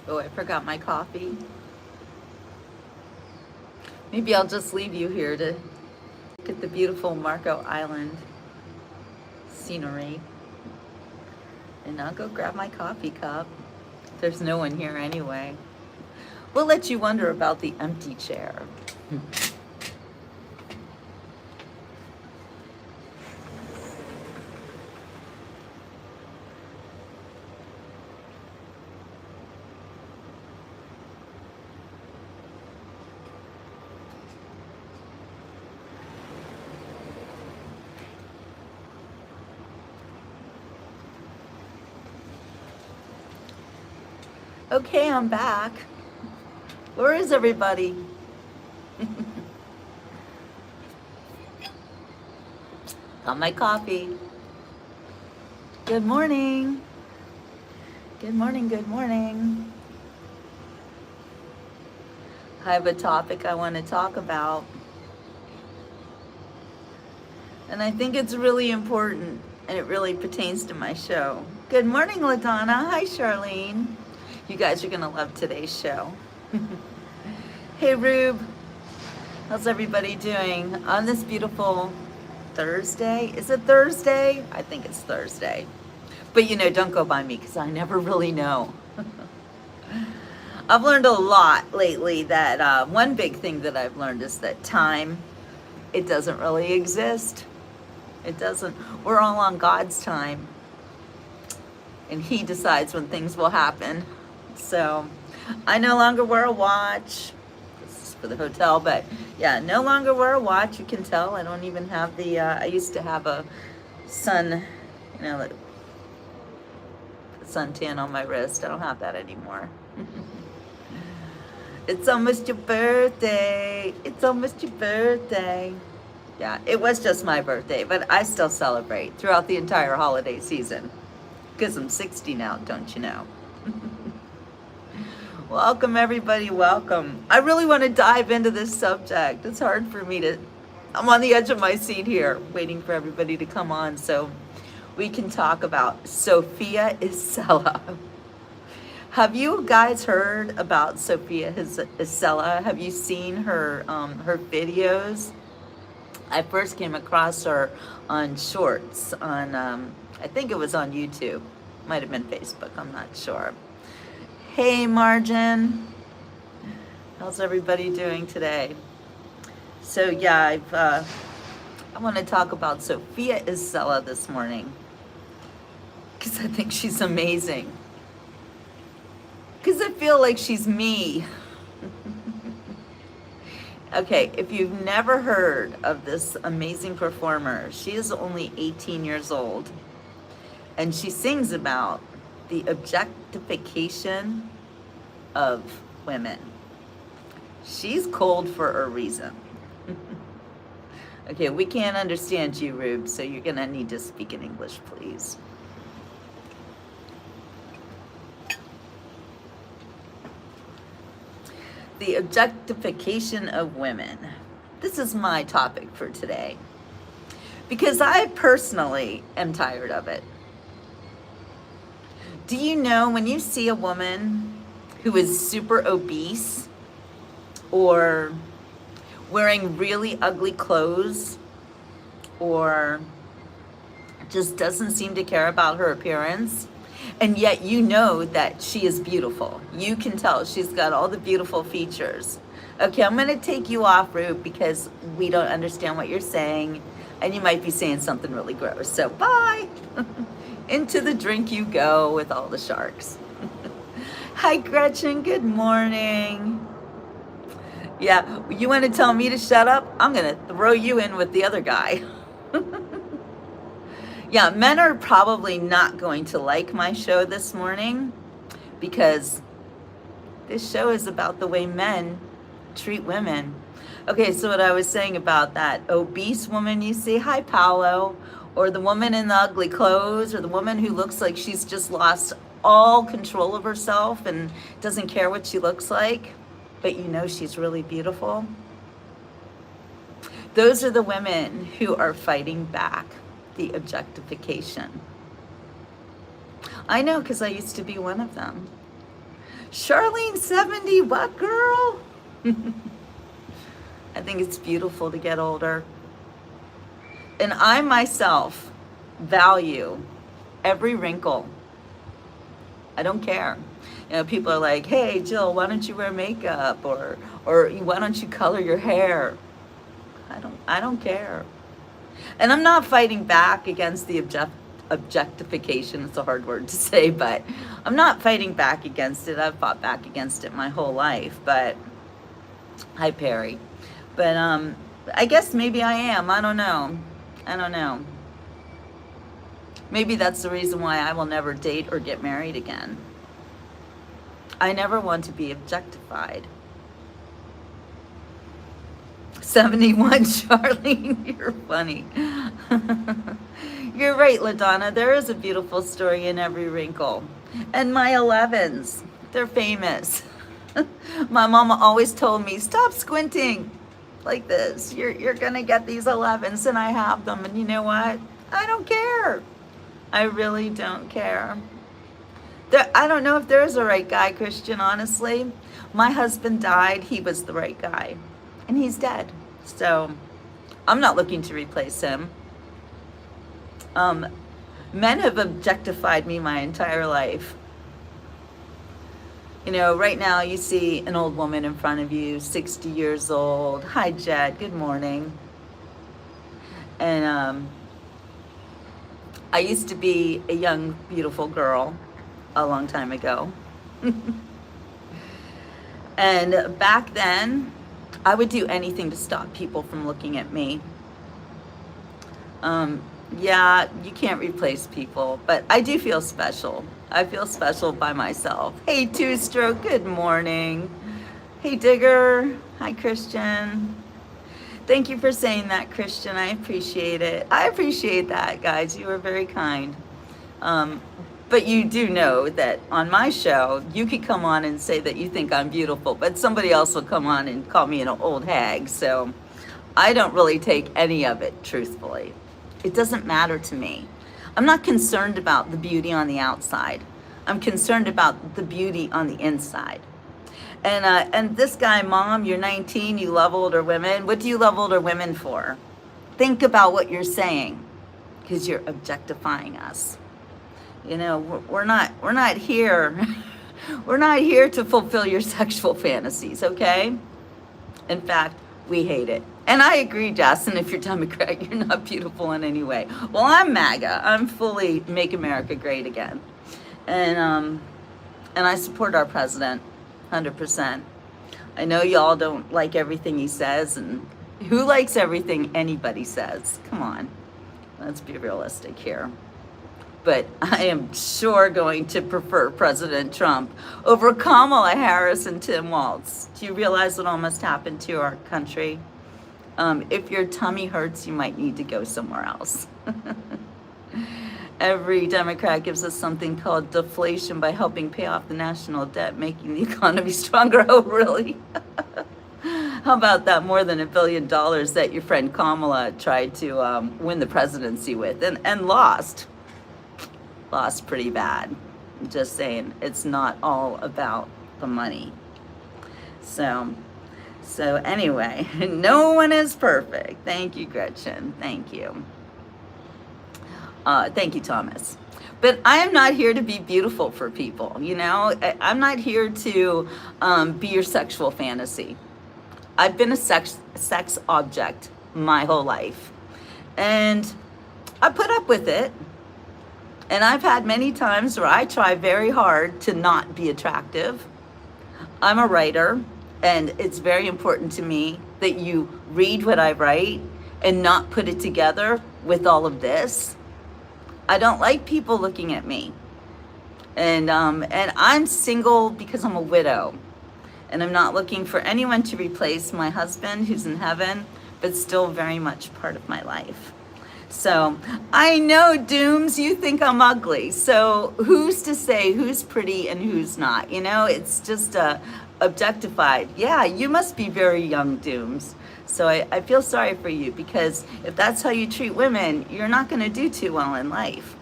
Oh, I forgot my coffee. Maybe I'll just leave you here to look at the beautiful Marco Island scenery. And I'll go grab my coffee cup. There's no one here anyway. We'll let you wonder about the empty chair. Okay, I'm back. Where is everybody? Got my coffee. Good morning. Good morning, good morning. I have a topic I want to talk about. And I think it's really important, and it really pertains to my show. Good morning, LaDonna. Hi, Charlene. You guys are going to love today's show. Hey, Rube. How's everybody doing on this beautiful Thursday? Is it Thursday? I think it's Thursday. But, don't go by me because I never really know. I've learned a lot lately that one big thing that I've learned is that time, it doesn't really exist. It doesn't. We're all on God's time. And He decides when things will happen. So I no longer wear a watch. This is for the hotel, but yeah, no longer wear a watch. You can tell I don't even have the, I used to have a sun, suntan on my wrist. I don't have that anymore. It's almost your birthday. It's almost your birthday. Yeah, it was just my birthday, but I still celebrate throughout the entire holiday season because I'm 60 now, don't you know? Welcome, everybody. Welcome. I really want to dive into this subject. It's hard for me to, I'm on the edge of my seat here, waiting for everybody to come on so we can talk about Sophia Isella. Have you guys heard about Sophia Isella? Have you seen her videos? I first came across her on Shorts on, I think it was on YouTube. Might have been Facebook, I'm not sure. Hey, Margin. How's everybody doing today? So yeah, I want to talk about Sophia Isella this morning because I think she's amazing. Because I feel like she's me. Okay, if you've never heard of this amazing performer, she is only 18 years old. And she sings about the objectification of women. She's cold for a reason. Okay, we can't understand you, Rube, so you're gonna need to speak in English, please. The objectification of women. This is my topic for today because I personally am tired of it. Do you know when you see a woman who is super obese or wearing really ugly clothes or just doesn't seem to care about her appearance, and yet you know that she is beautiful? You can tell she's got all the beautiful features. Okay, I'm going to take you off, Rube, because we don't understand what you're saying, and you might be saying something really gross. So bye. Into the drink you go with all the sharks. Hi, Gretchen. Good morning. Yeah, you want to tell me to shut up? I'm going to throw you in with the other guy. Yeah, men are probably not going to like my show this morning because this show is about the way men treat women. Okay, so what I was saying about that obese woman you see, hi, Paolo, or the woman in the ugly clothes, or the woman who looks like she's just lost all control of herself and doesn't care what she looks like, but you know she's really beautiful. Those are the women who are fighting back the objectification. I know, because I used to be one of them. Charlene 70, what girl? I think it's beautiful to get older. And I myself value every wrinkle. I don't care. You know, people are like, hey, Jill, why don't you wear makeup? Or why don't you color your hair? I don't care. And I'm not fighting back against the objectification. It's a hard word to say, but I'm not fighting back against it. I've fought back against it my whole life, but hi, Perry. But I guess maybe I am. I don't know. Maybe that's the reason why I will never date or get married again. I never want to be objectified. 71, Charlene, you're funny. You're right, LaDonna. There is a beautiful story in every wrinkle. And my 11s, they're famous. My mama always told me, stop squinting like this. You're gonna get these 11s, and I have them. And you know what? I don't care. I really don't care. I don't know if there's a right guy, Christian, honestly. My husband died. He was the right guy. And he's dead. So I'm not looking to replace him. Men have objectified me my entire life. You know, right now you see an old woman in front of you, 60 years old. Hi, Jet. Good morning. And I used to be a young, beautiful girl a long time ago. And back then, I would do anything to stop people from looking at me. Yeah, you can't replace people, but I do feel special. I feel special by myself. Hey, Two Stroke, good morning. Hey, Digger. Hi, Christian. Thank you for saying that, Christian. I appreciate it. I appreciate that, guys. You were very kind. But you do know that on my show, you could come on and say that you think I'm beautiful, but somebody else will come on and call me an old hag. So I don't really take any of it, truthfully. It doesn't matter to me. I'm not concerned about the beauty on the outside. I'm concerned about the beauty on the inside. And this guy, Mom, you're 19, you love older women. What do you love older women for? Think about what you're saying, because you're objectifying us. You know, we're not here. We're not here to fulfill your sexual fantasies, okay? In fact, we hate it. And I agree, Justin, if you're Democrat, you're not beautiful in any way. Well, I'm MAGA. I'm fully Make America Great Again. And I support our president 100%. I know y'all don't like everything he says, and who likes everything anybody says? Come on, let's be realistic here. But I am sure going to prefer President Trump over Kamala Harris and Tim Walz. Do you realize what almost happened to our country? If your tummy hurts, you might need to go somewhere else. Every Democrat gives us something called deflation by helping pay off the national debt, making the economy stronger. Oh, really? How about that more than $1 billion that your friend Kamala tried to win the presidency with and lost? Lost pretty bad. I'm just saying, it's not all about the money. So anyway, no one is perfect. Thank you, Gretchen. Thank you. Thank you, Thomas. But I am not here to be beautiful for people, you know? I'm not here to be your sexual fantasy. I've been a sex object my whole life. And I put up with it. And I've had many times where I try very hard to not be attractive. I'm a writer, and it's very important to me that you read what I write and not put it together with all of this. I don't like people looking at me. And I'm single because I'm a widow. And I'm not looking for anyone to replace my husband who's in heaven, but still very much part of my life. So I know, Dooms, you think I'm ugly. So who's to say who's pretty and who's not? You know, it's just objectified. Yeah, you must be very young, Dooms. So I feel sorry for you, because if that's how you treat women, you're not going to do too well in life.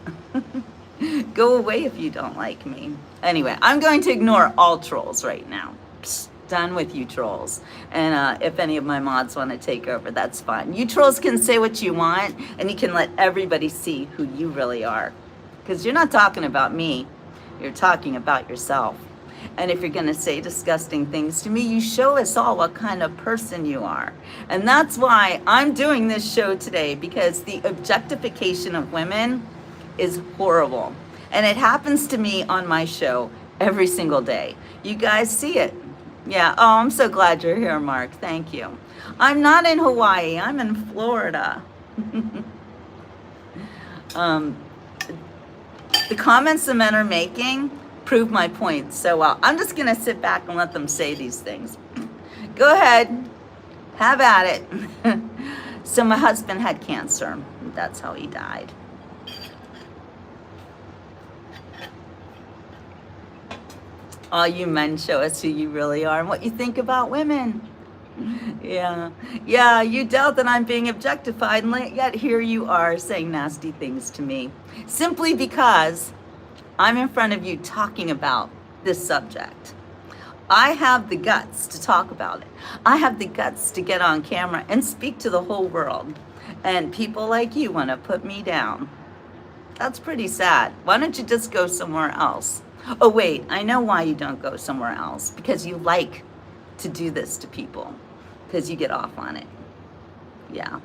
Go away if you don't like me. Anyway, I'm going to ignore all trolls right now. Psst, done with you trolls. And if any of my mods want to take over, that's fine. You trolls can say what you want, and you can let everybody see who you really are. Because you're not talking about me. You're talking about yourself. And if you're going to say disgusting things to me, you show us all what kind of person you are. And that's why I'm doing this show today, because the objectification of women is horrible. And it happens to me on my show every single day. You guys see it. Yeah. Oh, I'm so glad you're here, Mark. Thank you. I'm not in Hawaii. I'm in Florida. The comments the men are making prove my point so well. I'm just going to sit back and let them say these things. Go ahead. Have at it. So my husband had cancer. That's how he died. All you men, show us who you really are and what you think about women. Yeah, you doubt that I'm being objectified, and yet here you are saying nasty things to me. Simply because I'm in front of you talking about this subject. I have the guts to talk about it. I have the guts to get on camera and speak to the whole world. And people like you want to put me down. That's pretty sad. Why don't you just go somewhere else? Oh, wait, I know why you don't go somewhere else. Because you like to do this to people. Because you get off on it. Yeah.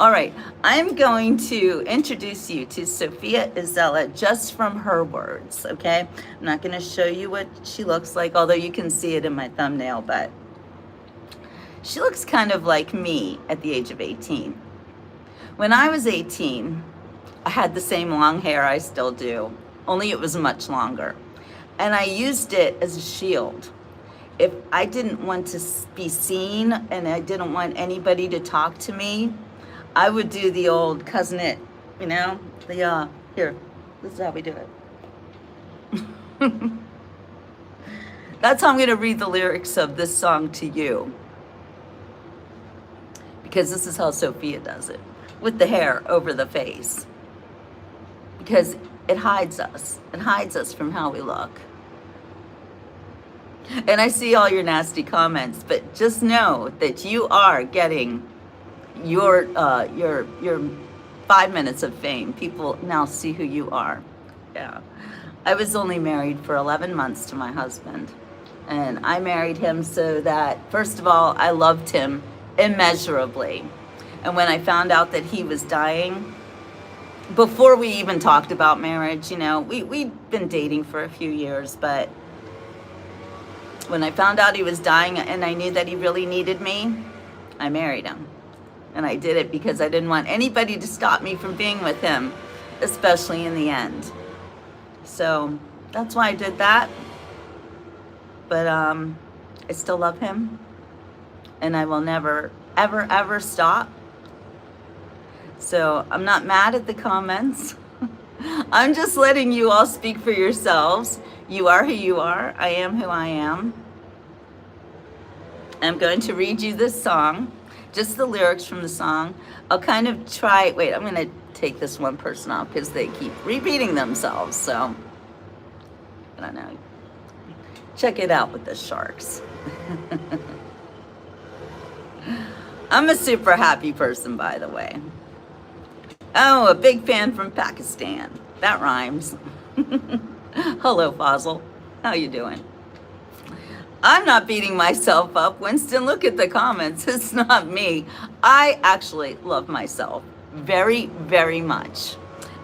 All right, I'm going to introduce you to Sophia Isella just from her words, okay? I'm not going to show you what she looks like, although you can see it in my thumbnail, but she looks kind of like me at the age of 18. When I was 18, I had the same long hair I still do, only it was much longer. And I used it as a shield. If I didn't want to be seen and I didn't want anybody to talk to me, I would do the old cousin it, you know? Here, this is how we do it. That's how I'm going to read the lyrics of this song to you. Because this is how Sophia does it. With the hair over the face. Because it hides us. It hides us from how we look. And I see all your nasty comments, but just know that you are getting your 5 minutes of fame. People now see who you are. Yeah. I was only married for 11 months to my husband. And I married him so that, first of all, I loved him immeasurably. And when I found out that he was dying, before we even talked about marriage, you know, we'd been dating for a few years, but when I found out he was dying and I knew that he really needed me, I married him. And I did it because I didn't want anybody to stop me from being with him, especially in the end. So that's why I did that. But I still love him. And I will never, ever, ever stop. So I'm not mad at the comments. I'm just letting you all speak for yourselves. You are who you are. I am who I am. I'm going to read you this song, just the lyrics from the song. I'll kind of try, wait, I'm going to take this one person off because they keep repeating themselves. So, I don't know. Check it out with the sharks. I'm a super happy person, by the way. Oh, a big fan from Pakistan. That rhymes. Hello, Fazil. How you doing? I'm not beating myself up. Winston, look at the comments. It's not me. I actually love myself very, very much.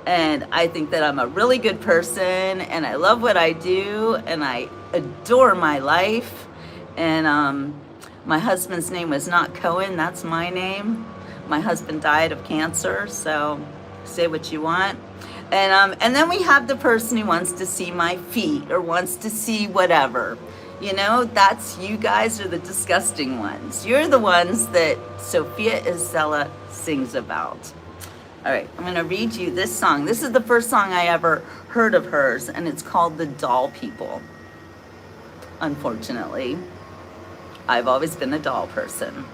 And I think that I'm a really good person, and I love what I do, and I adore my life. And my husband's name was not Cohen. That's my name. My husband died of cancer, so say what you want. And then we have the person who wants to see my feet or wants to see whatever. You know, that's, you guys are the disgusting ones. You're the ones that Sophia Isella sings about. All right, I'm going to read you this song. This is the first song I ever heard of hers, and it's called The Doll People. Unfortunately, I've always been a doll person.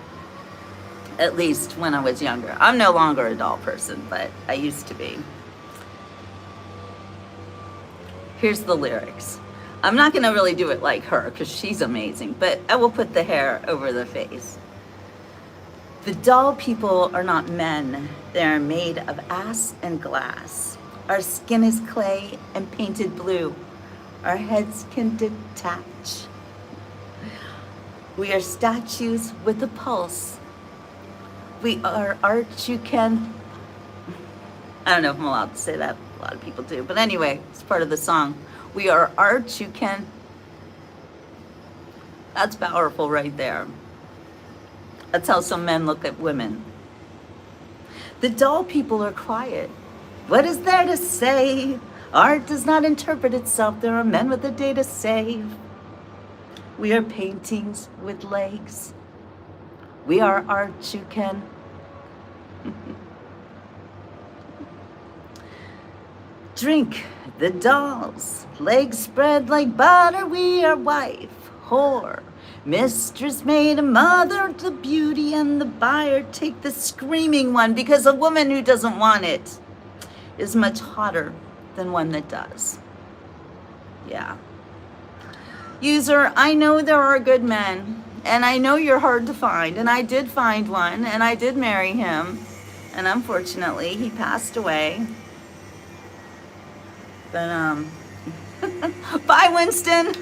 At least when I was younger. I'm no longer a doll person, but I used to be. Here's the lyrics. I'm not going to really do it like her because she's amazing, but I will put the hair over the face. The doll people are not men. They are made of ass and glass. Our skin is clay and painted blue. Our heads can detach. We are statues with a pulse. We are art you can... I don't know if I'm allowed to say that. A lot of people do. But anyway, it's part of the song. We are art you can... That's powerful right there. That's how some men look at women. The doll people are quiet. What is there to say? Art does not interpret itself. There are men with a day to save. We are paintings with legs. We are art you can... Drink the dolls, legs spread like butter. We are wife, whore, mistress, maid, and mother. The beauty and the buyer take the screaming one, because a woman who doesn't want it is much hotter than one that does. Yeah. User, I know there are good men, and I know you're hard to find, and I did find one, and I did marry him, and unfortunately he passed away. But bye, Winston.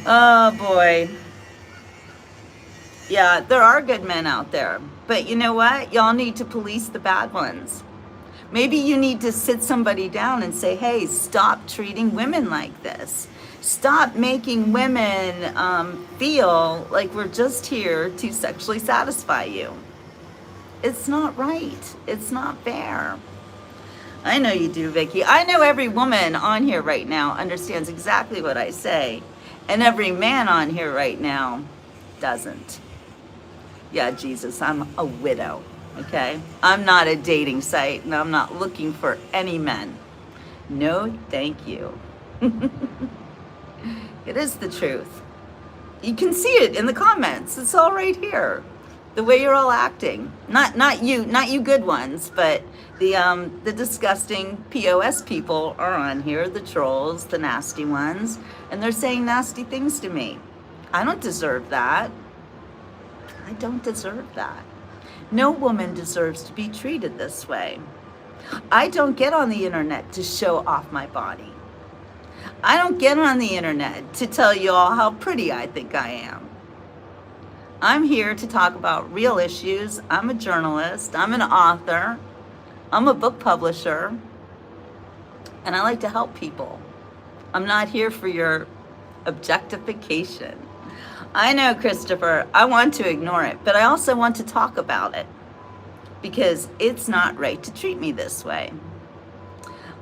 Oh boy. Yeah, there are good men out there, but you know what? Y'all need to police the bad ones. Maybe you need to sit somebody down and say, hey, stop treating women like this. Stop making women feel like we're just here to sexually satisfy you. It's not right. It's not fair. I know you do, Vicky. I know every woman on here right now understands exactly what I say. And every man on here right now doesn't. Yeah, Jesus, I'm a widow, okay? I'm not a dating site, and I'm not looking for any men. No, thank you. It is the truth. You can see it in the comments. It's all right here. The way you're all acting. Not you good ones, but the disgusting POS people are on here, the trolls, the nasty ones, and they're saying nasty things to me. I don't deserve that. I don't deserve that. No woman deserves to be treated this way. I don't get on the internet to show off my body. I don't get on the internet to tell you all how pretty I think I am. I'm here to talk about real issues. I'm a journalist. I'm an author. I'm a book publisher. And I like to help people. I'm not here for your objectification. I know, Christopher, I want to ignore it, but I also want to talk about it because it's not right to treat me this way.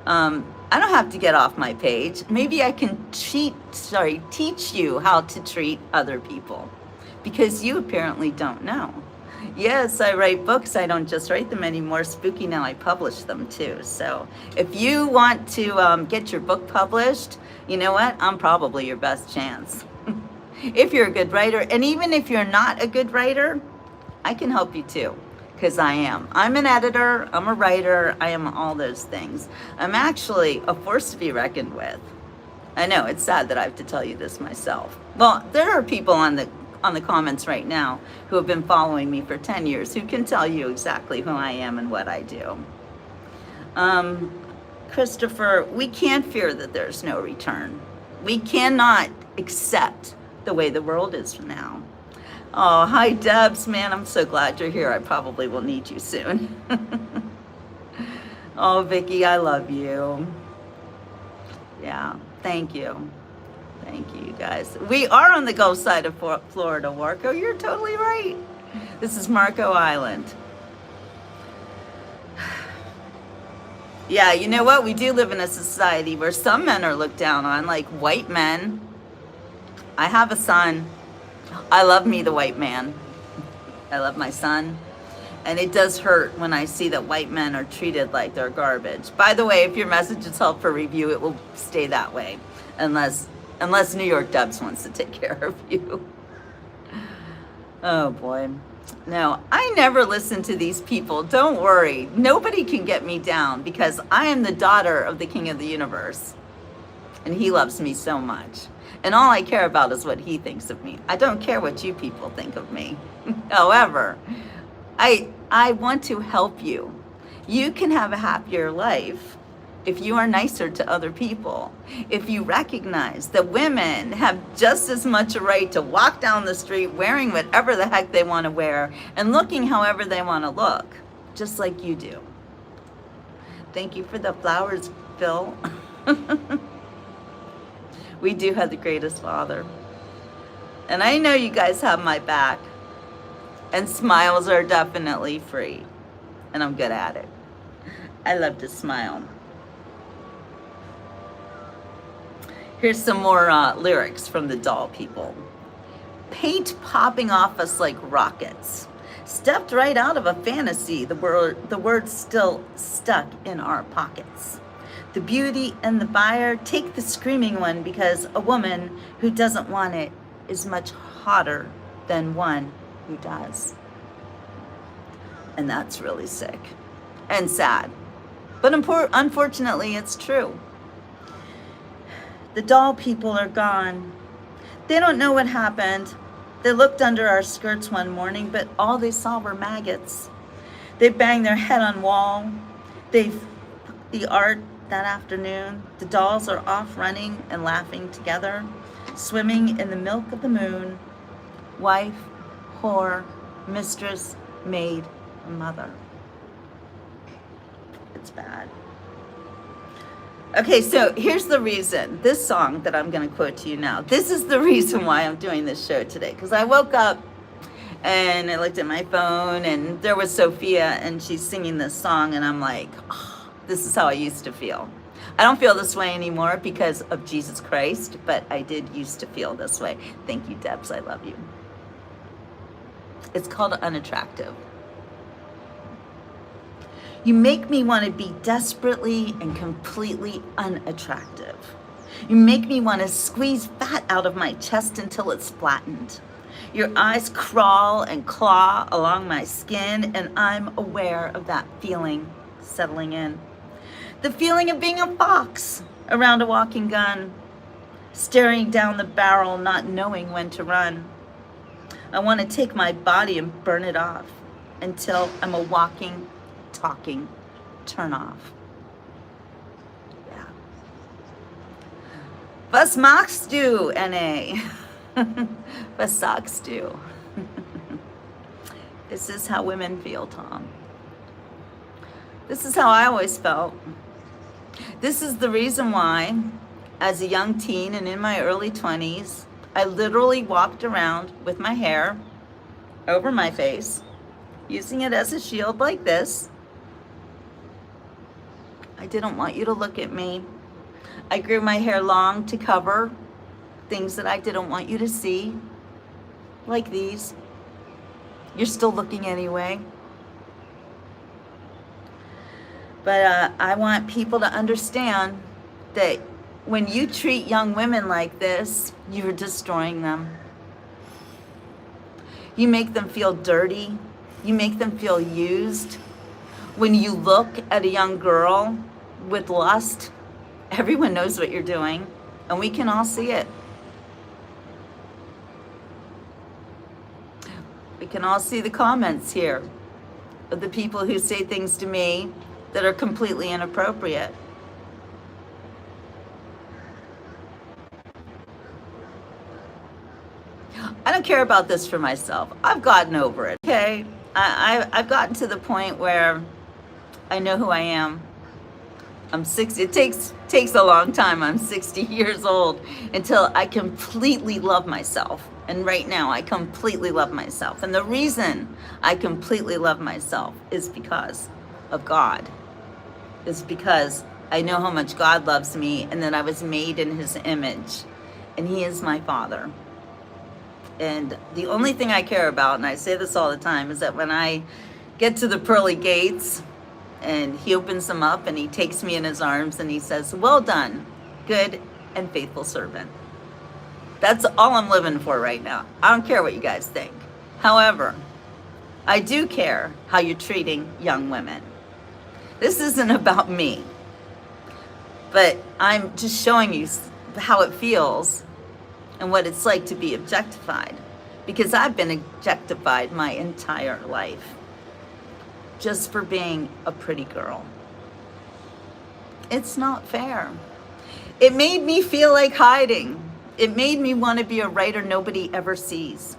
I don't have to get off my page. Maybe I can teach you how to treat other people, because you apparently don't know. Yes, I write books. I don't just write them anymore. Spooky, now I publish them too. So if you want to get your book published, you know what? I'm probably your best chance. If you're a good writer, and even if you're not a good writer, I can help you too, because I am. I'm an editor, I'm a writer, I am all those things. I'm actually a force to be reckoned with. I know, it's sad that I have to tell you this myself. Well, there are people on the comments right now who have been following me for 10 years who can tell you exactly who I am and what I do. Christopher, we can't fear that there's no return. We cannot accept the way the world is now. Oh, hi Debs, man, I'm so glad you're here. I probably will need you soon. Oh, Vicky, I love you. Yeah, thank you. Thank you, you guys. We are on the Gulf side of Florida, Warco. You're totally right. This is Marco Island. Yeah, you know what? We do live in a society where some men are looked down on, like white men. I have a son. I love me, the white man. I love my son. And it does hurt when I see that white men are treated like they're garbage. By the way, if your message is held for review, it will stay that way. Unless New York Dubs wants to take care of you. Oh boy. No, I never listen to these people. Don't worry. Nobody can get me down because I am the daughter of the King of the universe. And he loves me so much. And all I care about is what he thinks of me. I don't care what you people think of me. However, I want to help you. You can have a happier life if you are nicer to other people. If you recognize that women have just as much a right to walk down the street wearing whatever the heck they want to wear and looking however they want to look, just like you do. Thank you for the flowers, Phil. We do have the greatest father. And I know you guys have my back. And smiles are definitely free. And I'm good at it. I love to smile. Here's some more lyrics from the doll people. Paint popping off us like rockets. Stepped right out of a fantasy. The word's still stuck in our pockets. The beauty and the buyer, take the screaming one, because a woman who doesn't want it is much hotter than one who does. And that's really sick and sad. But unfortunately, it's true. The doll people are gone. They don't know what happened. They looked under our skirts one morning, but all they saw were maggots. They banged their head on wall. They fucked the art that afternoon. The dolls are off running and laughing together, swimming in the milk of the moon. Wife, whore, mistress, maid, mother. It's bad. Okay, so here's the reason. This song that I'm going to quote to you now, this is the reason why I'm doing this show today. Because I woke up and I looked at my phone and there was Sophia and she's singing this song and I'm like, oh, this is how I used to feel. I don't feel this way anymore because of Jesus Christ, but I did used to feel this way. Thank you, Debs. I love you. It's called Unattractive. You make me want to be desperately and completely unattractive. You make me want to squeeze fat out of my chest until it's flattened. Your eyes crawl and claw along my skin, and I'm aware of that feeling settling in. The feeling of being a fox around a walking gun, staring down the barrel, not knowing when to run. I want to take my body and burn it off until I'm a walking, talking turn off. Yeah. Was magst du, NA? Was sagst du? This is how women feel, Tom. This is how I always felt. This is the reason why, as a young teen and in my early 20s, I literally walked around with my hair over my face, using it as a shield like this. I didn't want you to look at me. I grew my hair long to cover things that I didn't want you to see, like these. You're still looking anyway. But I want people to understand that when you treat young women like this, you're destroying them. You make them feel dirty. You make them feel used. When you look at a young girl with lust, everyone knows what you're doing, and we can all see it. We can all see the comments here of the people who say things to me that are completely inappropriate. I don't care about this for myself. I've gotten over it, okay? I've gotten to the point where I know who I am. I'm 60. It takes a long time. I'm 60 years old until I completely love myself. And right now, I completely love myself. And the reason I completely love myself is because of God. It's because I know how much God loves me and that I was made in his image. And he is my Father. And the only thing I care about, and I say this all the time, is that when I get to the pearly gates and he opens them up and he takes me in his arms and he says, well done, good and faithful servant. That's all I'm living for right now. I don't care what you guys think. However, I do care how you're treating young women. This isn't about me, but I'm just showing you how it feels and what it's like to be objectified, because I've been objectified my entire life just for being a pretty girl. It's not fair. It made me feel like hiding. It made me want to be a writer nobody ever sees.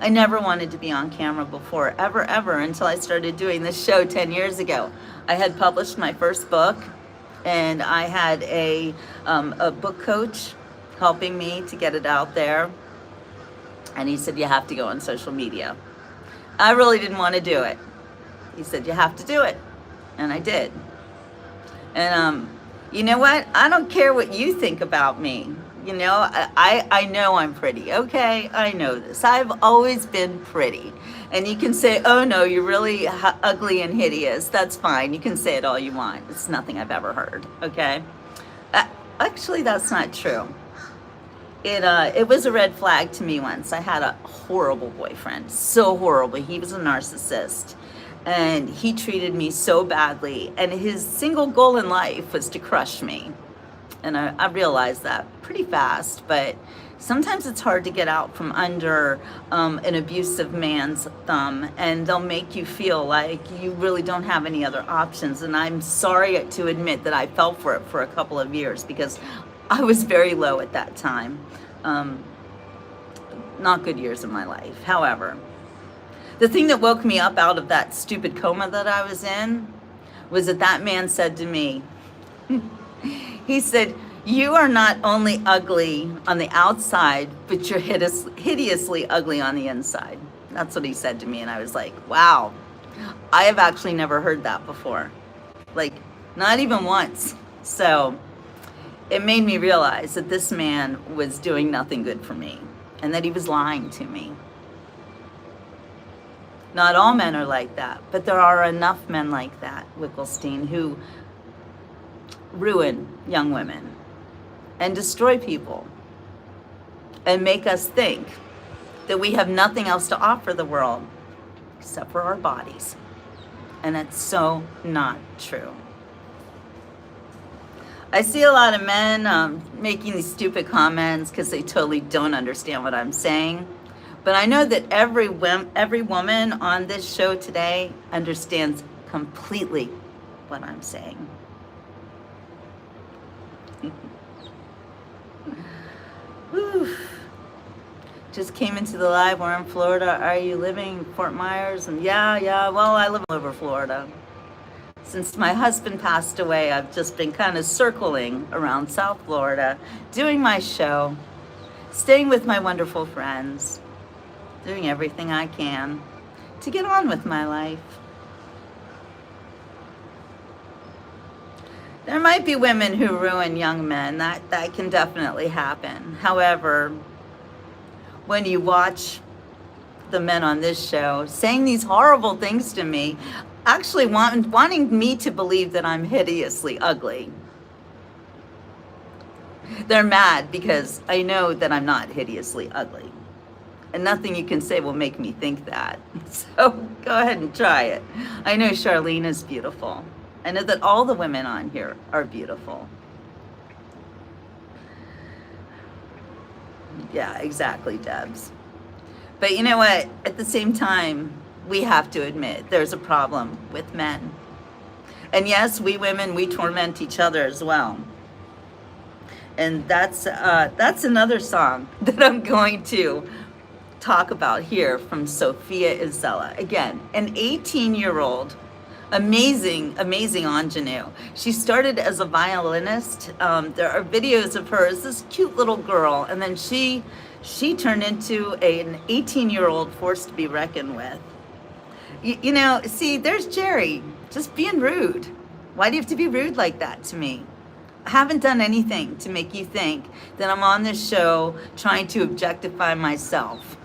I never wanted to be on camera before, ever, until I started doing this show 10 years ago. I had published my first book, and I had a book coach helping me to get it out there. And he said, you have to go on social media. I really didn't want to do it. He said, you have to do it. And I did. And you know what? I don't care what you think about me. You know, I know I'm pretty, okay? I know this. I've always been pretty. And you can say, oh no, you're really ugly and hideous. That's fine. You can say it all you want. It's nothing I've ever heard, okay? Actually, that's not true. It was a red flag to me once. I had a horrible boyfriend, so horrible. He was a narcissist. And he treated me so badly. And his single goal in life was to crush me. And I realized that pretty fast, but sometimes it's hard to get out from under an abusive man's thumb, and they'll make you feel like you really don't have any other options. And I'm sorry to admit that I fell for it for a couple of years, because I was very low at that time. Not good years of my life. However, the thing that woke me up out of that stupid coma that I was in was that man said to me, he said, you are not only ugly on the outside, but you're hideously ugly on the inside. That's what he said to me. And I was like, wow, I have actually never heard that before. Like, not even once. So it made me realize that this man was doing nothing good for me, and that he was lying to me. Not all men are like that, but there are enough men like that, Wickelstein, who ruin young women and destroy people and make us think that we have nothing else to offer the world except for our bodies. And that's so not true. I see a lot of men making these stupid comments because they totally don't understand what I'm saying. But I know that every woman on this show today understands completely what I'm saying. Whew. Just came into the live. We're in Florida. Are you living in Fort Myers? And yeah. Well, I live all over Florida. Since my husband passed away, I've just been kind of circling around South Florida, doing my show, staying with my wonderful friends, doing everything I can to get on with my life. There might be women who ruin young men. That can definitely happen. However, when you watch the men on this show saying these horrible things to me, actually wanting me to believe that I'm hideously ugly, they're mad because I know that I'm not hideously ugly. And nothing you can say will make me think that. So go ahead and try it. I know Charlene is beautiful. I know that all the women on here are beautiful. Yeah, exactly, Debs. But you know what? At the same time, we have to admit there's a problem with men. And yes, we women, we torment each other as well. And that's another song that I'm going to talk about here from Sophia Isella. Again, an 18-year-old, amazing ingenue. She started as a violinist. There are videos of her as this cute little girl, and then she turned into an 18-year-old force to be reckoned with. You know, see, there's Jerry, just being rude. Why do you have to be rude like that to me? I haven't done anything to make you think that I'm on this show trying to objectify myself.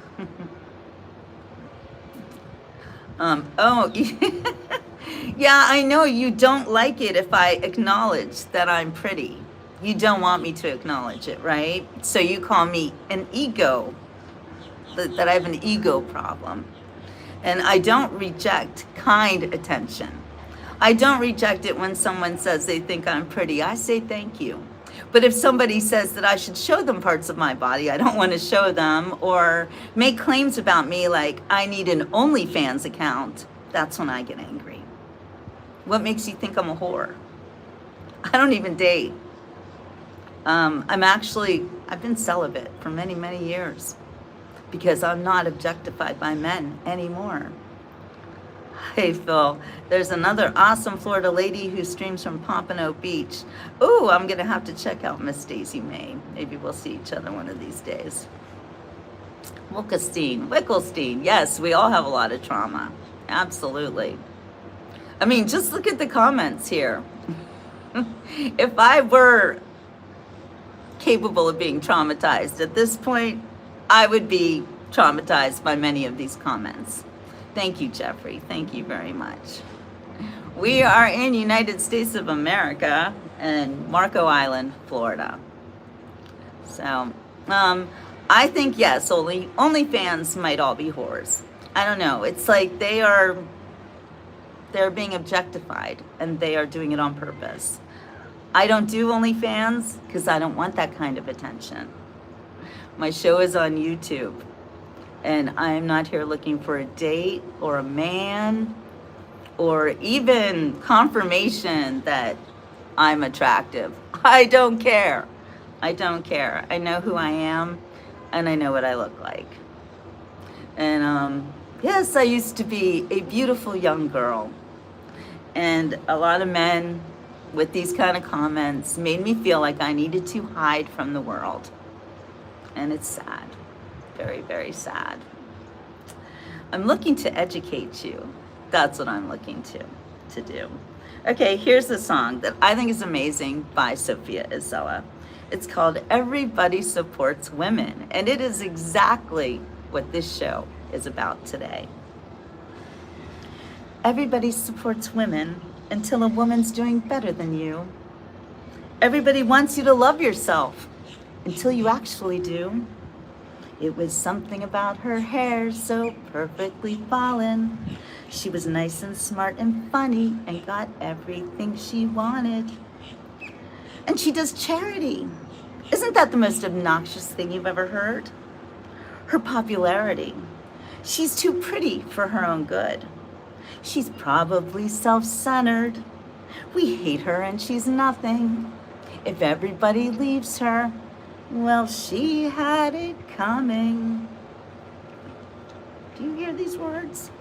Oh, yeah, I know you don't like it if I acknowledge that I'm pretty. You don't want me to acknowledge it, right? So you call me an ego that I have an ego problem. And I don't reject kind attention. I don't reject it when someone says they think I'm pretty. I say thank you. But if somebody says that I should show them parts of my body, I don't want to show them, or make claims about me like I need an OnlyFans account, that's when I get angry. What makes you think I'm a whore? I don't even date. I've been celibate for many, many years because I'm not objectified by men anymore. Hey, Phil, there's another awesome Florida lady who streams from Pompano Beach. Ooh, I'm going to have to check out Miss Daisy May. Maybe we'll see each other one of these days. Wickelstein. Yes, we all have a lot of trauma. Absolutely. I mean, just look at the comments here. If I were capable of being traumatized at this point, I would be traumatized by many of these comments. Thank you, Jeffrey. Thank you very much. We are in United States of America and Marco Island, Florida. So, I think, yes, OnlyFans might all be whores. I don't know. It's like they're being objectified, and they are doing it on purpose. I don't do OnlyFans because I don't want that kind of attention. My show is on YouTube, and I'm not here looking for a date or a man or even confirmation that I'm attractive. I don't care. I don't care. I know who I am, and I know what I look like. And yes, I used to be a beautiful young girl, and a lot of men with these kind of comments made me feel like I needed to hide from the world. And it's sad. Very, very sad. I'm looking to educate you. That's what I'm looking to do. Okay, here's a song that I think is amazing by Sophia Isella. It's called Everybody Supports Women, and it is exactly what this show is about today. Everybody supports women until a woman's doing better than you. Everybody wants you to love yourself until you actually do. It was something about her hair so perfectly fallen. She was nice and smart and funny and got everything she wanted. And she does charity. Isn't that the most obnoxious thing you've ever heard? Her popularity. She's too pretty for her own good. She's probably self-centered. We hate her and she's nothing. If everybody leaves her, well, she had it coming. Do you hear these words?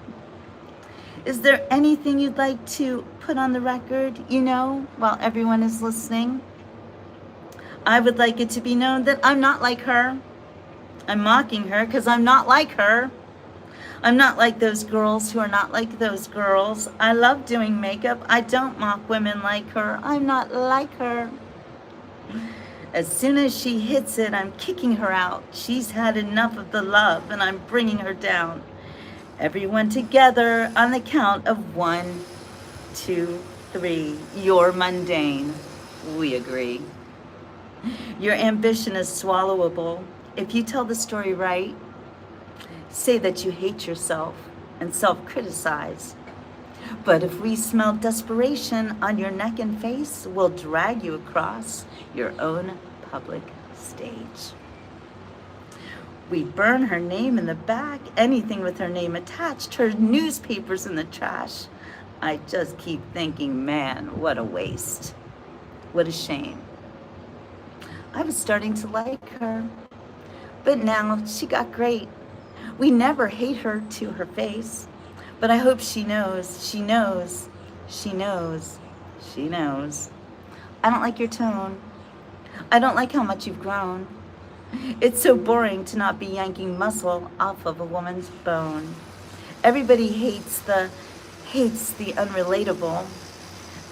Is there anything you'd like to put on the record, while everyone is listening? I would like it to be known that I'm not like her. I'm mocking her because I'm not like her. I'm not like those girls who are not like those girls. I love doing makeup. I don't mock women like her. I'm not like her. As soon as she hits it, I'm kicking her out. She's had enough of the love, and I'm bringing her down. Everyone together on the count of 1, 2, 3. You're mundane. We agree. Your ambition is swallowable. If you tell the story right, say that you hate yourself and self-criticize. But if we smell desperation on your neck and face, we'll drag you across your own public stage. We burn her name in the back, anything with her name attached, her newspapers in the trash. I just keep thinking, man, what a waste. What a shame. I was starting to like her, but now she got great. We never hate her to her face, but I hope she knows. I don't like your tone. I don't like how much you've grown. It's so boring to not be yanking muscle off of a woman's bone. Everybody hates the unrelatable.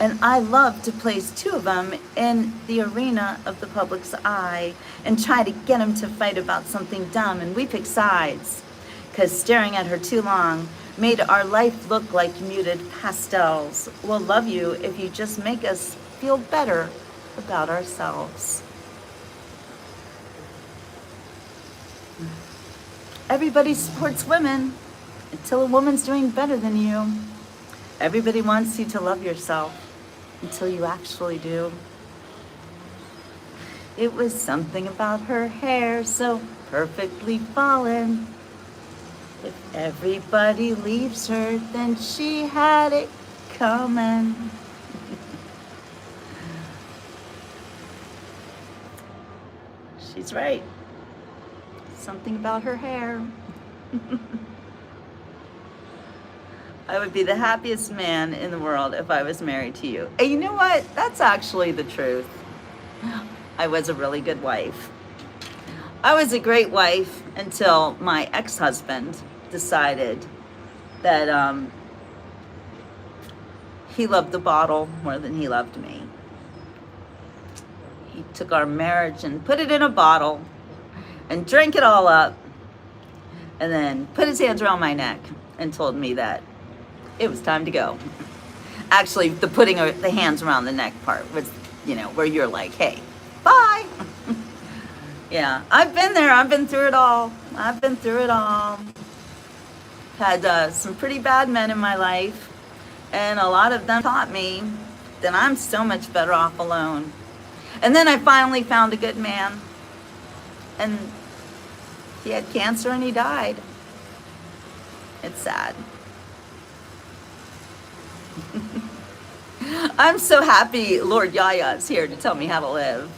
And I love to place 2 of them in the arena of the public's eye and try to get them to fight about something dumb, and we pick sides. Because staring at her too long made our life look like muted pastels. We'll love you if you just make us feel better about ourselves. Everybody supports women until a woman's doing better than you. Everybody wants you to love yourself until you actually do. It was something about her hair so perfectly fallen. If everybody leaves her, then she had it coming. She's right. Something about her hair. I would be the happiest man in the world if I was married to you. And you know what? That's actually the truth. I was a really good wife. I was a great wife until my ex-husband decided that he loved the bottle more than he loved me. He took our marriage and put it in a bottle and drank it all up, and then put his hands around my neck and told me that it was time to go. Actually, the putting the hands around the neck part was, where you're like, hey, bye. Yeah, I've been there. I've been through it all. Had some pretty bad men in my life, and a lot of them taught me that I'm so much better off alone. And then I finally found a good man, and he had cancer and he died. It's sad. I'm so happy Lord Yaya is here to tell me how to live.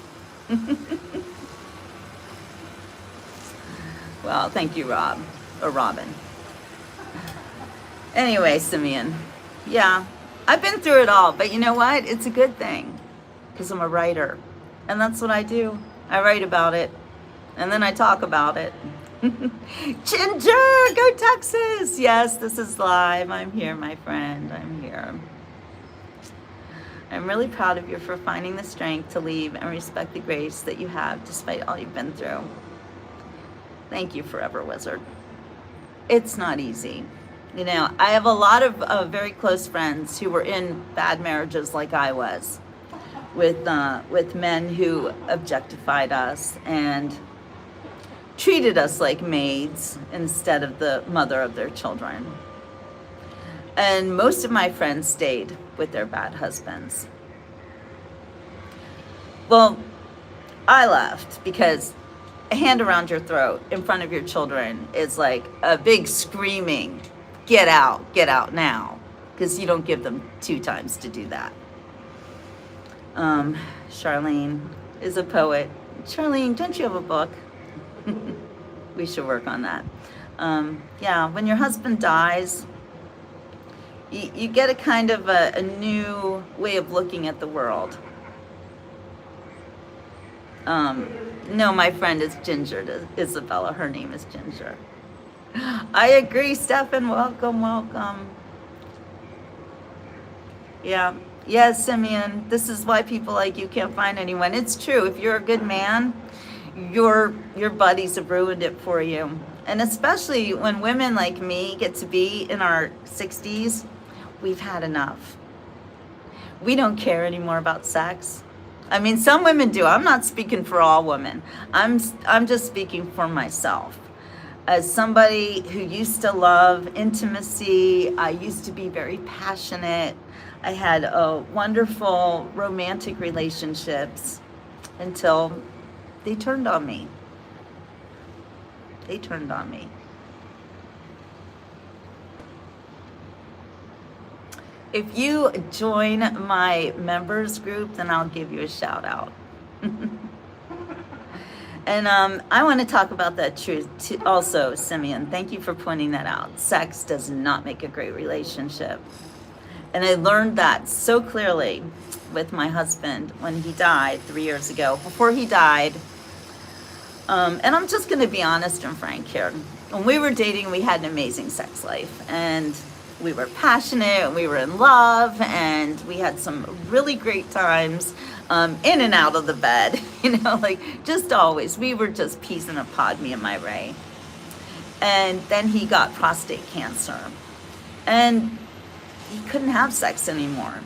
Well, thank you, Robin. Anyway, Simeon, yeah, I've been through it all, but you know what? It's a good thing, because I'm a writer, and that's what I do. I write about it, and then I talk about it. Ginger, go Texas! Yes, this is live. I'm here, my friend. I'm here. I'm really proud of you for finding the strength to leave and respect the grace that you have despite all you've been through. Thank you, Forever Wizard. It's not easy. I have a lot of very close friends who were in bad marriages like I was, with men who objectified us and treated us like maids instead of the mother of their children. And most of my friends stayed with their bad husbands. Well, I left because a hand around your throat in front of your children is like a big screaming, get out now, because you don't give them 2 times to do that. Charlene is a poet. Charlene, don't you have a book? We should work on that. Yeah, when your husband dies, you get a kind of a new way of looking at the world. No, my friend is Ginger, Isabella. Her name is Ginger. I agree, Stefan. Welcome. Yeah. Yes, Simeon. This is why people like you can't find anyone. It's true. If you're a good man, your buddies have ruined it for you. And especially when women like me get to be in our 60s, we've had enough. We don't care anymore about sex. I mean, some women do. I'm not speaking for all women. I'm just speaking for myself. As somebody who used to love intimacy, I used to be very passionate. I had wonderful romantic relationships until they turned on me. If you join my members group, then I'll give you a shout out. And I want to talk about that truth too, also, Simeon. Thank you for pointing that out. Sex does not make a great relationship. And I learned that so clearly with my husband when he died 3 years ago. Before he died, and I'm just going to be honest and frank here. When we were dating, we had an amazing sex life. And we were passionate, and we were in love, and we had some really great times in and out of the bed, just always. We were just peas in a pod, me and my Ray. And then he got prostate cancer, and he couldn't have sex anymore.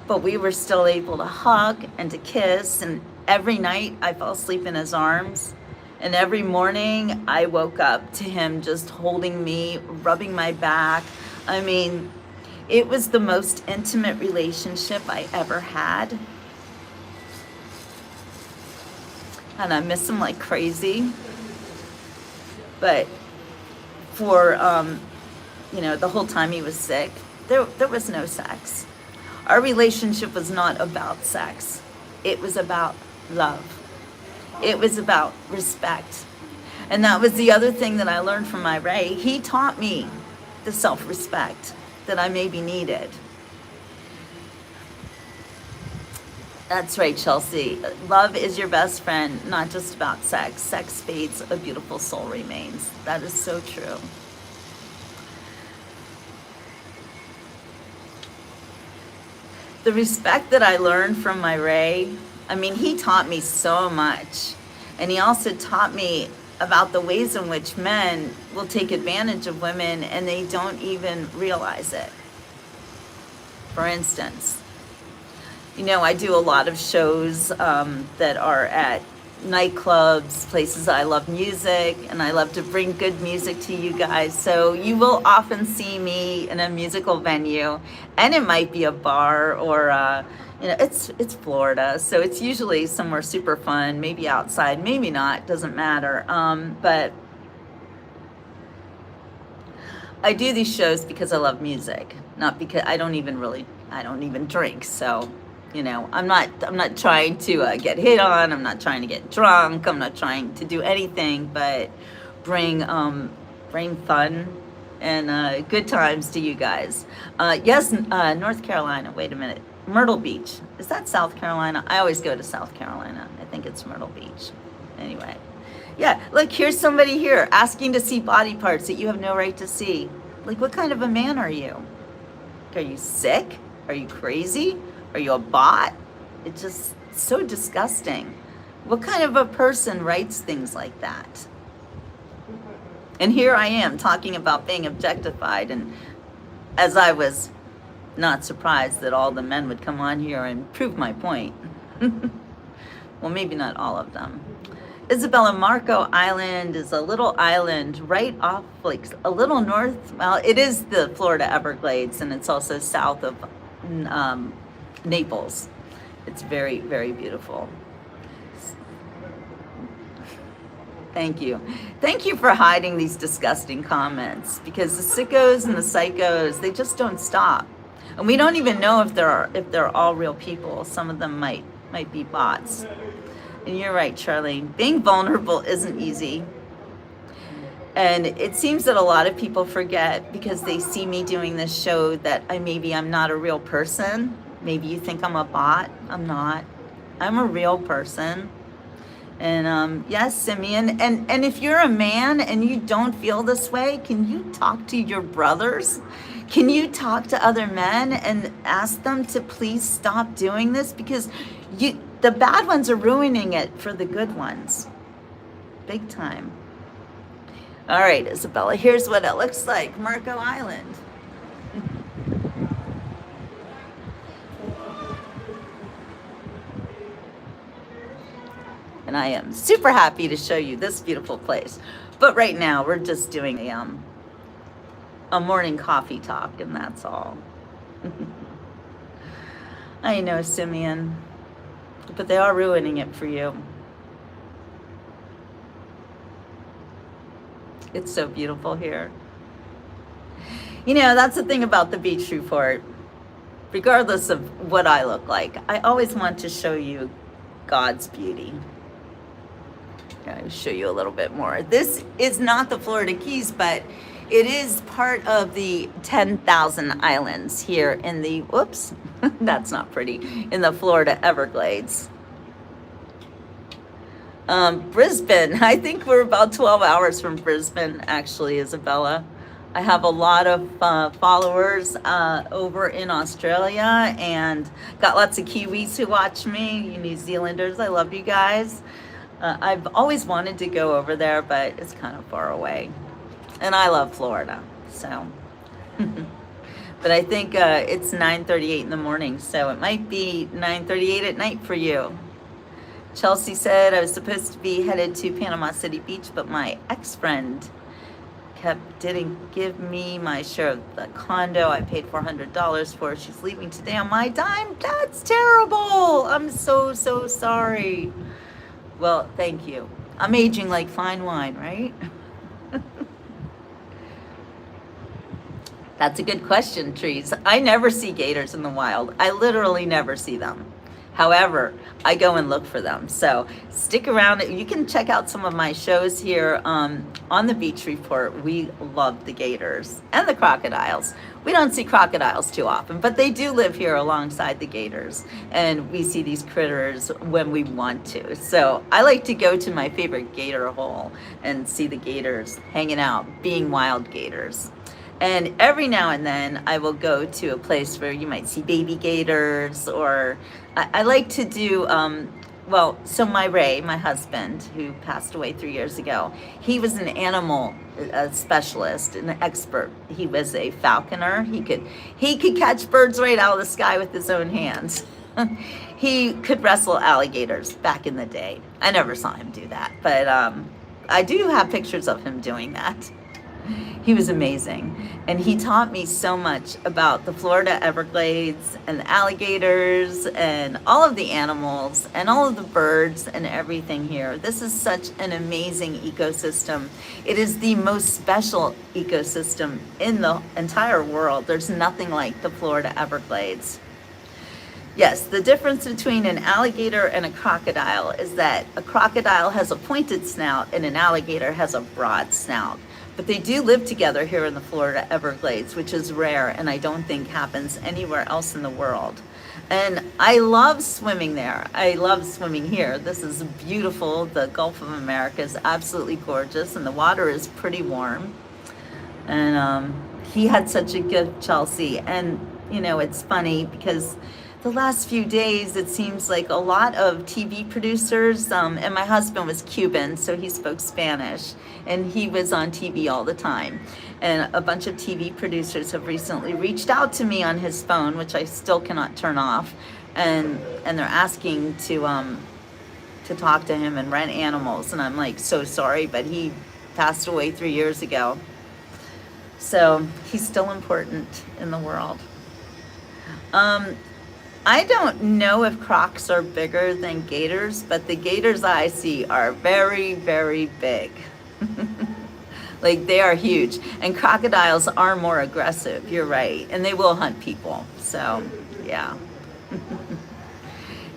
But we were still able to hug and to kiss, and every night I fell asleep in his arms, And every morning I woke up to him just holding me, rubbing my back. I mean, it was the most intimate relationship I ever had. And I miss him like crazy. But for, the whole time he was sick, there was no sex. Our relationship was not about sex. It was about love. It was about respect. And that was the other thing that I learned from my Ray. He taught me the self-respect that I maybe needed. That's right, Chelsea. Love is your best friend, not just about sex. Sex fades, a beautiful soul remains. That is so true. The respect that I learned from my Ray, I mean, he taught me so much. And he also taught me about the ways in which men will take advantage of women and they don't even realize it. For instance, I do a lot of shows that are at nightclubs, places I love music, and I love to bring good music to you guys. So you will often see me in a musical venue, and it might be a bar or it's Florida, so it's usually somewhere super fun, maybe outside, maybe not, doesn't matter. But I do these shows because I love music, not because I don't even drink. So, I'm not trying to get hit on. I'm not trying to get drunk. I'm not trying to do anything but bring fun and good times to you guys. Yes, North Carolina. Wait a minute. Myrtle Beach. Is that South Carolina? I always go to South Carolina. I think it's Myrtle Beach. Anyway. Yeah, look, here's somebody here asking to see body parts that you have no right to see. Like, what kind of a man are you? Are you sick? Are you crazy? Are you a bot? It's just so disgusting. What kind of a person writes things like that? And here I am talking about being objectified, and as I was not surprised that all the men would come on here and prove my point. Well, maybe not all of them. Isabella, Marco Island is a little island right off, like a little north. Well, it is the Florida Everglades, and it's also south of Naples. It's very, very beautiful. Thank you. Thank you for hiding these disgusting comments, because the sickos and the psychos, they just don't stop. And we don't even know if they're all real people. Some of them might be bots. And you're right, Charlene. Being vulnerable isn't easy. And it seems that a lot of people forget, because they see me doing this show, that I'm not a real person. Maybe you think I'm a bot. I'm not. I'm a real person. And yes, Simeon. And if you're a man and you don't feel this way, can you talk to your brothers? Can you talk to other men and ask them to please stop doing this? Because the bad ones are ruining it for the good ones. Big time. All right, Isabella, here's what it looks like. Marco Island. And I am super happy to show you this beautiful place. But right now, we're just doing a morning coffee talk, and that's all. I know, Simeon, but they are ruining it for you. It's so beautiful here. That's the thing about the beach report. Regardless of what I look like, I always want to show you God's beauty. I'll show you a little bit more. This is not the Florida Keys, but it is part of the 10,000 islands here in the, whoops, that's not pretty, in the Florida Everglades. Brisbane, I think we're about 12 hours from Brisbane, actually, Isabella. I have a lot of followers over in Australia, and got lots of Kiwis who watch me, you New Zealanders, I love you guys. I've always wanted to go over there, but it's kind of far away. And I love Florida, so. But I think it's 9:38 in the morning, so it might be 9:38 at night for you. Chelsea said, I was supposed to be headed to Panama City Beach, but my ex-friend didn't give me my share of the condo I paid $400 for. She's leaving today on my dime. That's terrible. I'm so sorry. Well, thank you. I'm aging like fine wine, right? That's a good question, Trees. I never see gators in the wild. I literally never see them. However, I go and look for them. So stick around. You can check out some of my shows here on the Beach Report. We love the gators and the crocodiles. We don't see crocodiles too often, but they do live here alongside the gators. And we see these critters when we want to. So I like to go to my favorite gator hole and see the gators hanging out, being wild gators. And every now and then I will go to a place where you might see baby gators, or I like to do, so my husband, who passed away 3 years ago, he was an animal specialist, an expert. He was a falconer. He could catch birds right out of the sky with his own hands. He could wrestle alligators back in the day. I never saw him do that, but I do have pictures of him doing that. He was amazing, and he taught me so much about the Florida Everglades and the alligators and all of the animals and all of the birds and everything here. This is such an amazing ecosystem. It is the most special ecosystem in the entire world. There's nothing like the Florida Everglades. Yes, the difference between an alligator and a crocodile is that a crocodile has a pointed snout and an alligator has a broad snout. But they do live together here in the Florida Everglades, which is rare and I don't think happens anywhere else in the world. And I love swimming there. I love swimming here. This is beautiful. The Gulf of America is absolutely gorgeous and the water is pretty warm. And he had such a gift, Chelsea. And, you know, it's funny because the last few days, it seems like a lot of TV producers, and my husband was Cuban, so he spoke Spanish, and he was on TV all the time. And a bunch of TV producers have recently reached out to me on his phone, which I still cannot turn off, and they're asking to talk to him and rent animals. And I'm like, so sorry, but he passed away 3 years ago. So he's still important in the world. I don't know if crocs are bigger than gators, but the gators I see are very, very big. Like, they are huge. And crocodiles are more aggressive, you're right. And they will hunt people. So, yeah.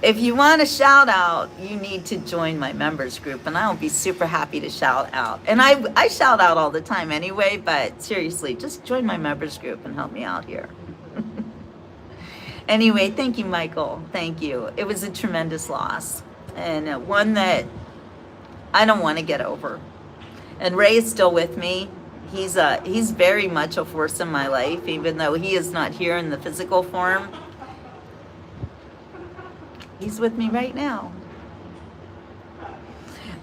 If you want a shout out, you need to join my members group, and I'll be super happy to shout out. And I shout out all the time anyway, but seriously, just join my members group and help me out here. Anyway, thank you, Michael. Thank you. It was a tremendous loss, and one that I don't want to get over. And Ray is still with me. He's very much a force in my life, even though he is not here in the physical form. He's with me right now.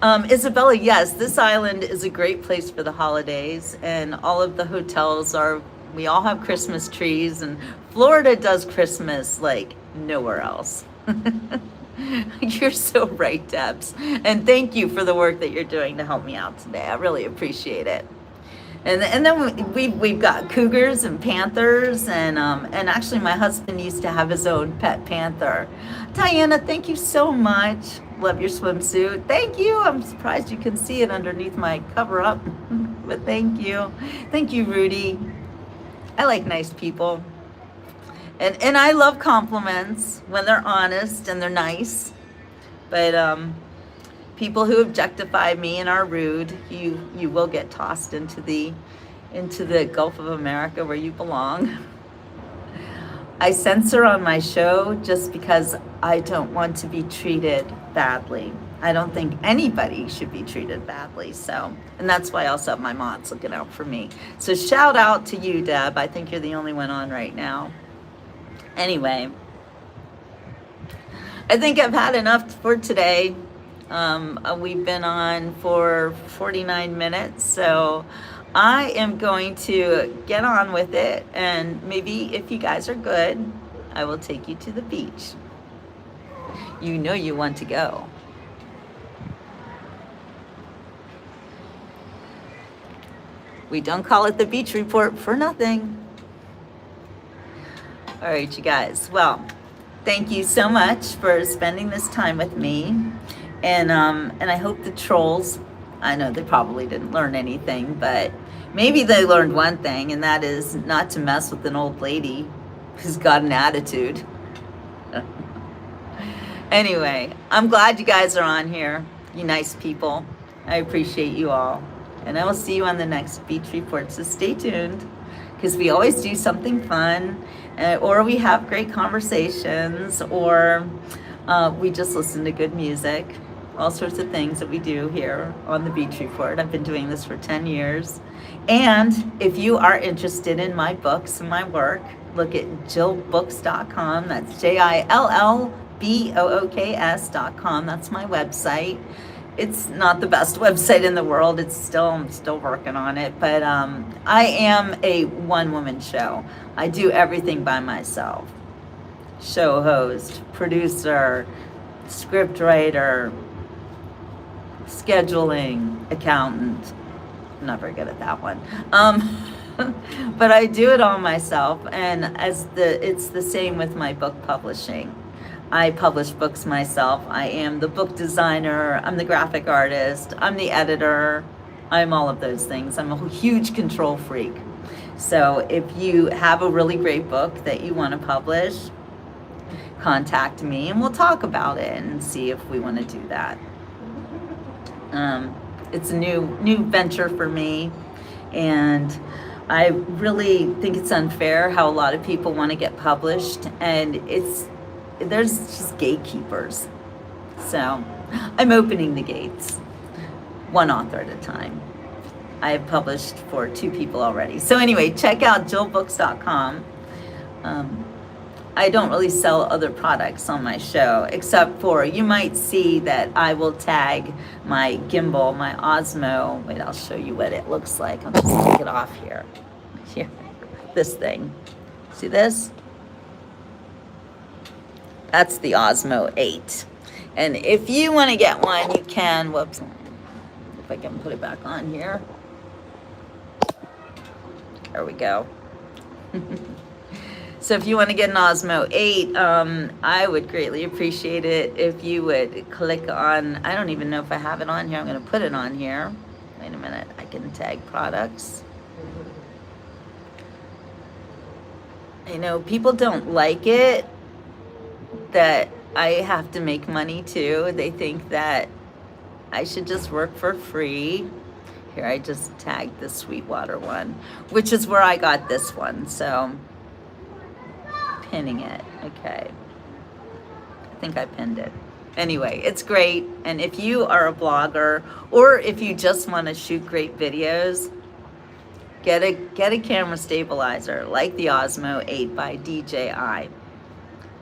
Isabella, yes, this island is a great place for the holidays, and all of the hotels we all have Christmas trees, and Florida does Christmas like nowhere else. You're so right, Debs. And thank you for the work that you're doing to help me out today. I really appreciate it. And then we've got cougars and panthers, and actually my husband used to have his own pet panther. Diana, thank you so much. Love your swimsuit. Thank you. I'm surprised you can see it underneath my cover up, but thank you. Thank you, Rudy. I like nice people. And I love compliments when they're honest and they're nice. But people who objectify me and are rude, you will get tossed into the Gulf of America where you belong. I censor on my show just because I don't want to be treated badly. I don't think anybody should be treated badly. So, and that's why I also have my mods looking out for me. So shout out to you, Deb. I think you're the only one on right now. Anyway, I think I've had enough for today. We've been on for 49 minutes, so I am going to get on with it, and maybe if you guys are good, I will take you to the beach. You know you want to go. We don't call it the beach report for nothing. All right, you guys. Well, thank you so much for spending this time with me. And I hope the trolls, I know they probably didn't learn anything, but maybe they learned one thing, and that is not to mess with an old lady who's got an attitude. Anyway, I'm glad you guys are on here, you nice people. I appreciate you all. And I will see you on the next Beach Report, so stay tuned, because we always do something fun, or we have great conversations, or we just listen to good music, all sorts of things that we do here on the Beach Report. I've been doing this for 10 years. And if you are interested in my books and my work, look at jillbooks.com. That's JILLBOOKS.com. That's my website. It's not the best website in the world. I'm still working on it, but I am a one-woman show. I do everything by myself. Show host, producer, script writer, scheduling, accountant. I'm not very good at that one. But I do it all myself, and it's the same with my book publishing. I publish books myself. I am the book designer, I'm the graphic artist, I'm the editor, I'm all of those things. I'm a huge control freak. So if you have a really great book that you want to publish, contact me and we'll talk about it and see if we want to do that. It's a new venture for me, and I really think it's unfair how a lot of people want to get published, and there's just gatekeepers. So I'm opening the gates, one author at a time. I have published for 2 people already. So anyway, check out jillbooks.com. I don't really sell other products on my show, except for, you might see that I will tag my gimbal, my Osmo. Wait, I'll show you what it looks like. I'll just take it off here. Here, this thing. See this? That's the Osmo 8. And if you want to get one, you can. Whoops. If I can put it back on here. There we go. So if you want to get an Osmo 8, I would greatly appreciate it if you would click on, I don't even know if I have it on here. I'm going to put it on here. Wait a minute. I can tag products. I know people don't like it that I have to make money too. They think that I should just work for free. Here, I just tagged the Sweetwater one, which is where I got this one. So, pinning it. Okay. I think I pinned it. Anyway, it's great. And if you are a blogger, or if you just want to shoot great videos, get a camera stabilizer like the Osmo 8 by DJI.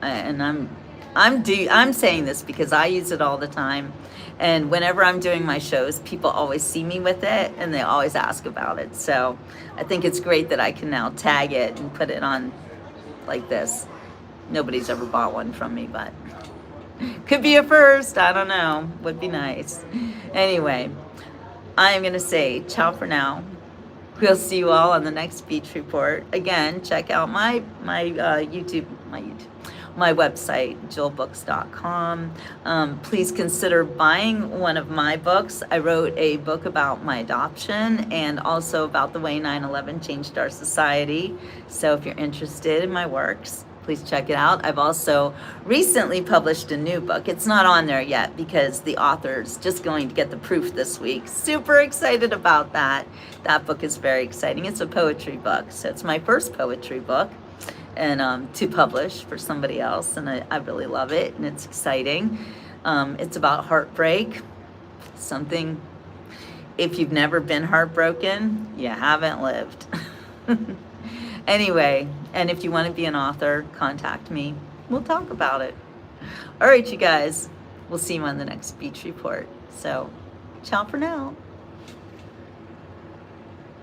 And I'm saying this because I use it all the time, and whenever I'm doing my shows, people always see me with it and they always ask about it. So I think it's great that I can now tag it and put it on like this. Nobody's ever bought one from me, but could be a first. I don't know. Would be nice. Anyway, I'm gonna say ciao for now. We'll see you all on the next Beach Report. Again, check out my website, jillbooks.com. Please consider buying one of my books. I wrote a book about my adoption and also about the way 9/11 changed our society. So if you're interested in my works, please check it out. I've also recently published a new book. It's not on there yet because the author's just going to get the proof this week. Super excited about that. That book is very exciting. It's a poetry book. So it's my first poetry book, and to publish for somebody else, and I really love it, and it's exciting. It's about heartbreak, something, if you've never been heartbroken, you haven't lived. Anyway, and if you want to be an author, contact me. We'll talk about it. All right, you guys, we'll see you on the next Beach Report. So, ciao for now.